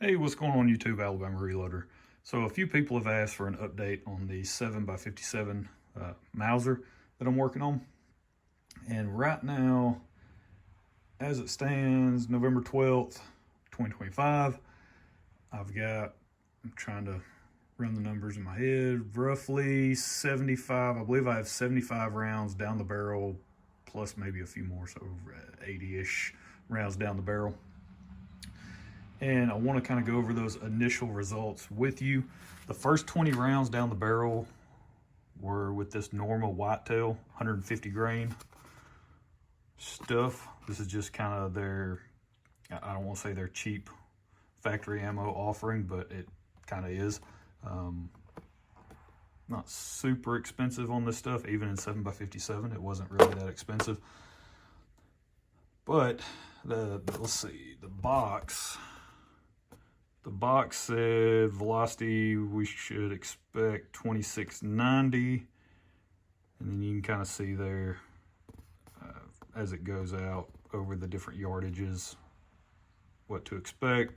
Hey, what's going on YouTube, Alabama Reloader? So a few people have asked for an update on the 7x57 Mauser that I'm working on. And right now, as it stands, November 12th, 2025, I'm trying to run the numbers in my head, roughly 75, I believe I have 75 rounds down the barrel, plus maybe a few more, so 80-ish rounds down the barrel. And I want to kind of go over those initial results with you. The first 20 rounds down the barrel were with this normal whitetail 150 grain stuff. This is just kind of their, I don't want to say their cheap factory ammo offering, but it kind of is. Not super expensive on this stuff. Even in 7x57, it wasn't really that expensive. But let's see, the box said velocity we should expect 2690, and then you can kind of see there as it goes out over the different yardages what to expect.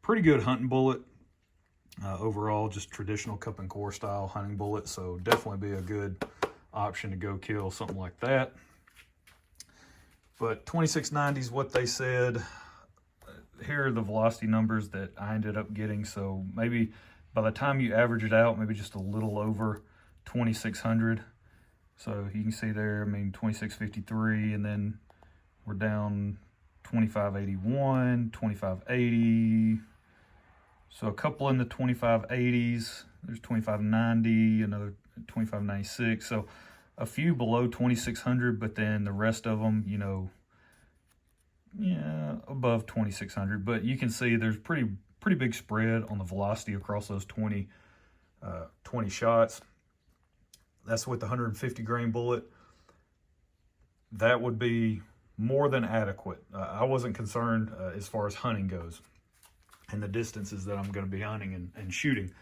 Pretty good hunting bullet overall, just traditional cup and core style hunting bullet, so definitely be a good option to go kill something like that. But 2690 is what they said. Here are the velocity numbers that I ended up getting. So maybe by the time you average it out, maybe just a little over 2600. So you can see there, I mean, 2653, and then we're down 2581, 2580. So a couple in the 2580s. There's 2590, another 2596. So a few below 2600, but then the rest of them, you know, yeah, above 2600. But you can see there's pretty big spread on the velocity across those 20 shots. That's with the 150 grain bullet. That would be more than adequate. I wasn't concerned as far as hunting goes and the distances that I'm going to be hunting and shooting.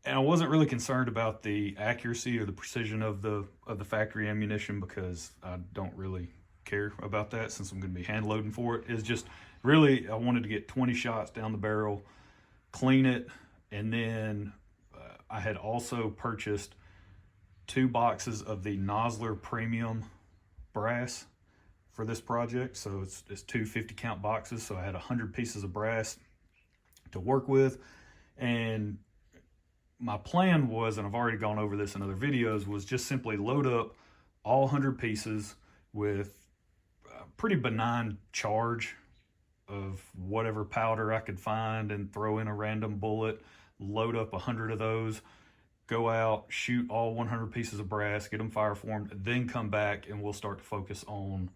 And I wasn't really concerned about the accuracy or the precision of the factory ammunition, because I don't really care about that since I'm going to be hand loading for it. It's just really, I wanted to get 20 shots down the barrel, clean it, and then I had also purchased 2 boxes of the Mauser premium brass for this project. So it's 2 50 count boxes. So I had 100 pieces of brass to work with. And my plan was, and I've already gone over this in other videos, was just simply load up all 100 pieces with a pretty benign charge of whatever powder I could find and throw in a random bullet, load up 100 of those, go out, shoot all 100 pieces of brass, get them fire formed, then come back and we'll start to focus on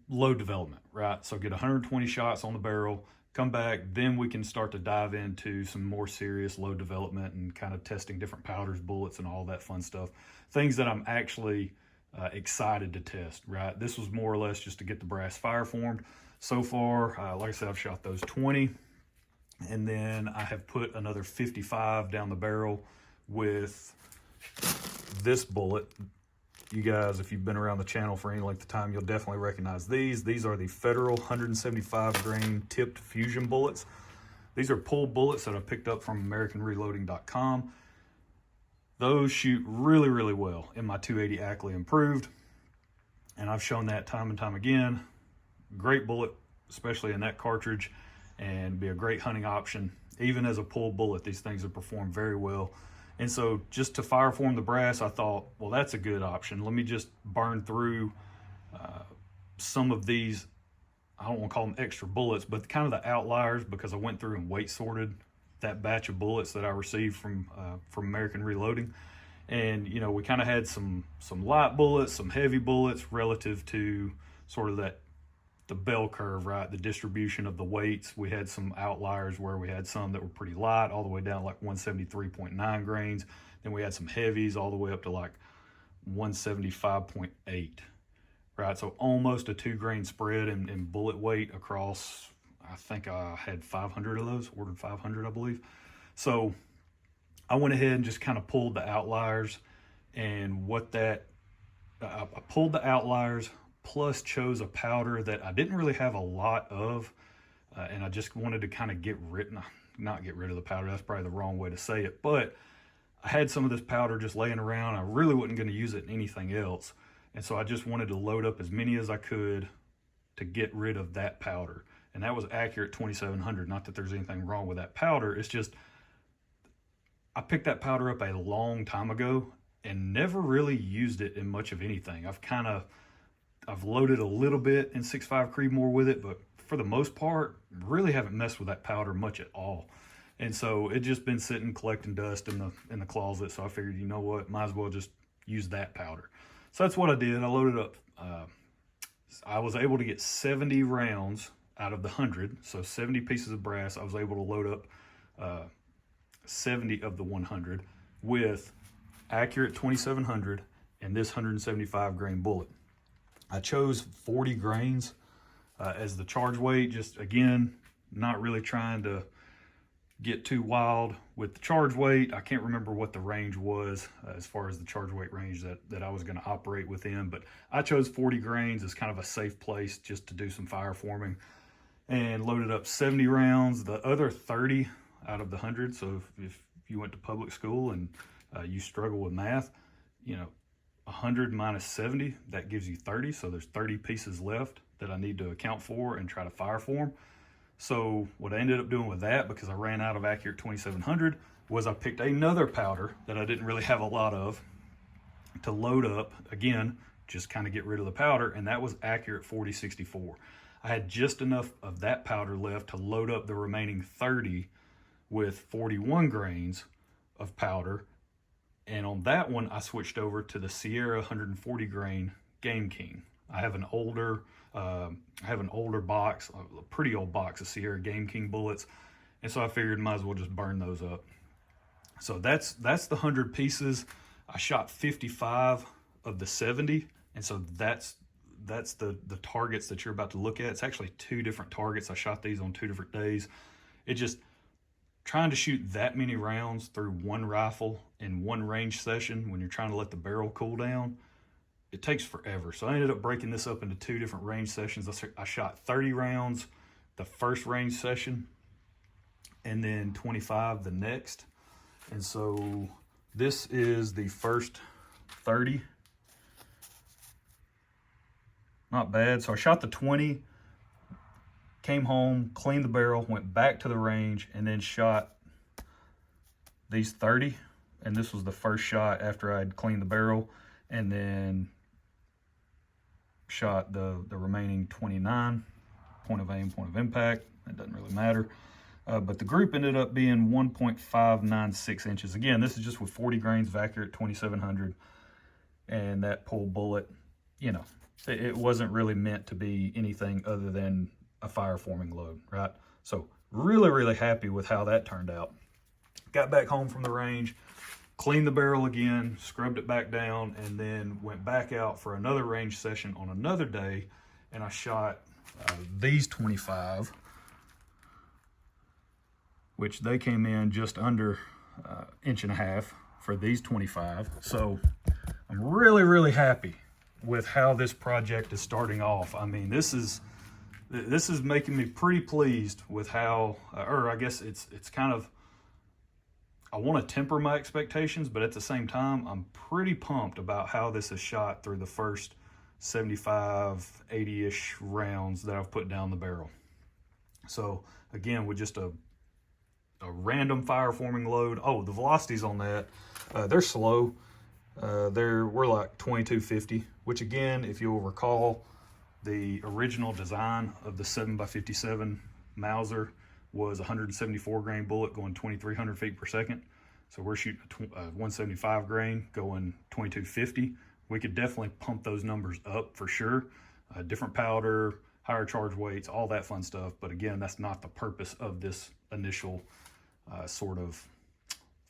load development, right? So get 120 shots on the barrel, come back, then we can start to dive into some more serious load development and kind of testing different powders, bullets, and all that fun stuff. Things that I'm actually excited to test, right? This was more or less just to get the brass fire formed. So far, like I said, I've shot those 20, and then I have put another 55 down the barrel with this bullet. You guys, if you've been around the channel for any length of time, you'll definitely recognize these. These are the Federal 175 grain tipped fusion bullets. These are pulled bullets that I picked up from AmericanReloading.com. Those shoot really, really well in my 280 Ackley Improved, and I've shown that time and time again. Great bullet, especially in that cartridge, and be a great hunting option. Even as a pulled bullet, these things have performed very well. And so just to fire form the brass, I thought, well, that's a good option. Let me just burn through some of these, I don't want to call them extra bullets, but kind of the outliers, because I went through and weight sorted that batch of bullets that I received from American Reloading. And, you know, we kind of had some light bullets, some heavy bullets relative to sort of the bell curve, right? The distribution of the weights. We had some outliers where we had some that were pretty light, all the way down like 173.9 grains. Then we had some heavies all the way up to like 175.8, right? So almost a 2 grain spread in bullet weight across, I think I had 500 of those, ordered 500, I believe. So I went ahead and just kind of pulled the outliers, and I pulled the outliers, plus chose a powder that I didn't really have a lot of, and I just wanted to kind of not get rid of the powder, that's probably the wrong way to say it, but I had some of this powder just laying around. I really wasn't going to use it in anything else, and so I just wanted to load up as many as I could to get rid of that powder. And that was Accurate 2700. Not that there's anything wrong with that powder, it's just I picked that powder up a long time ago and never really used it in much of anything. I've loaded a little bit in 6.5 Creedmoor with it, but for the most part, really haven't messed with that powder much at all. And so it just been sitting collecting dust in the closet. So I figured, you know what, might as well just use that powder. So that's what I did. I loaded up. I was able to get 70 rounds out of the 100. So 70 pieces of brass. I was able to load up 70 of the 100 with Accurate 2700 and this 175 grain bullet. I chose 40 grains as the charge weight. Just again, not really trying to get too wild with the charge weight. I can't remember what the range was as far as the charge weight range that I was going to operate within, but I chose 40 grains as kind of a safe place just to do some fire forming, and loaded up 70 rounds, the other 30 out of the 100. So if you went to public school and you struggle with math, 100 minus 70, that gives you 30. So there's 30 pieces left that I need to account for and try to fire form. So what I ended up doing with that, because I ran out of Accurate 2700, was I picked another powder that I didn't really have a lot of to load up, again, just kind of get rid of the powder, and that was Accurate 4064. I had just enough of that powder left to load up the remaining 30 with 41 grains of powder, and on that one I switched over to the Sierra 140 grain Game King. I have an older box, a pretty old box of Sierra Game King bullets, and so I figured might as well just burn those up. So that's the 100 pieces. I shot 55 of the 70, and so that's the targets that you're about to look at. It's actually 2 different targets. I shot these on 2 different days. It just trying to shoot that many rounds through one rifle in one range session when you're trying to let the barrel cool down, it takes forever. So I ended up breaking this up into 2 different range sessions. I shot 30 rounds the first range session and then 25 the next. And so this is the first 30. Not bad. So I shot the 20, came home, cleaned the barrel, went back to the range, and then shot these 30. And this was the first shot after I'd cleaned the barrel, and then shot the remaining 29, point of aim, point of impact. It doesn't really matter. But the group ended up being 1.596 inches. Again, this is just with 40 grains of Accurate 2700, and that pull bullet, it wasn't really meant to be anything other than a fire forming load, right? So really, really happy with how that turned out. Got back home from the range, cleaned the barrel again, scrubbed it back down, and then went back out for another range session on another day, and I shot these 25, which they came in just under 1.5 inches for these 25. So I'm really, really happy with how this project is starting off. I mean, this is making me pretty pleased with how, or I guess it's kind of, I want to temper my expectations, but at the same time, I'm pretty pumped about how this is shot through the first 75, 80-ish rounds that I've put down the barrel. So again, with just a random fire forming load. Oh, the velocities on that, they're slow. We're like 2250, which again, if you'll recall, the original design of the 7x57 Mauser was 174 grain bullet going 2,300 feet per second. So we're shooting a 175 grain going 2250. We could definitely pump those numbers up for sure. Different powder, higher charge weights, all that fun stuff. But again, that's not the purpose of this initial sort of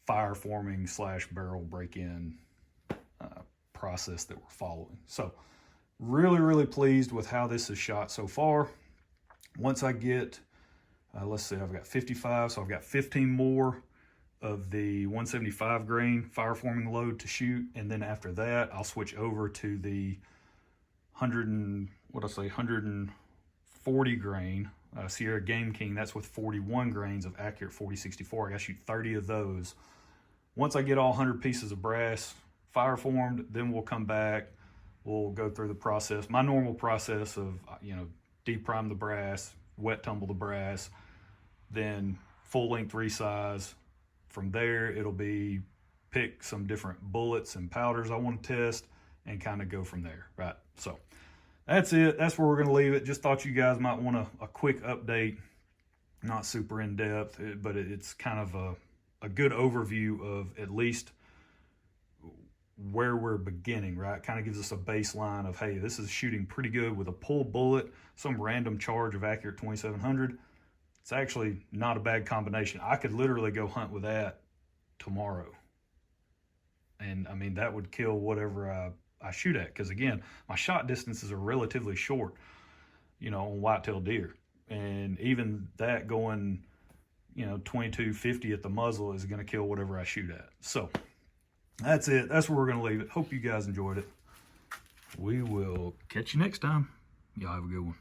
fire forming / barrel break-in process that we're following. So really, really pleased with how this is shot so far. Once I get, let's see, I've got 55, so I've got 15 more of the 175 grain fire forming load to shoot. And then after that, I'll switch over to the 140 grain Sierra Game King. That's with 41 grains of accurate 40-64. I gotta shoot 30 of those. Once I get all 100 pieces of brass fire formed, then we'll come back. We'll go through the process, my normal process of, deep prime the brass, wet tumble the brass, then full length resize. From there, it'll be pick some different bullets and powders I want to test and kind of go from there, right? So that's it. That's where we're going to leave it. Just thought you guys might want a quick update, not super in depth, but it's kind of a good overview of at least where we're beginning, right? Kind of gives us a baseline of, hey, this is shooting pretty good with a pull bullet, some random charge of accurate 2700. It's actually not a bad combination. I could literally go hunt with that tomorrow. And I mean, that would kill whatever I shoot at. Because again, my shot distances are relatively short, on whitetail deer. And even that going, 2250 at the muzzle is going to kill whatever I shoot at. So that's it. That's where we're going to leave it. Hope you guys enjoyed it. We will catch you next time. Y'all have a good one.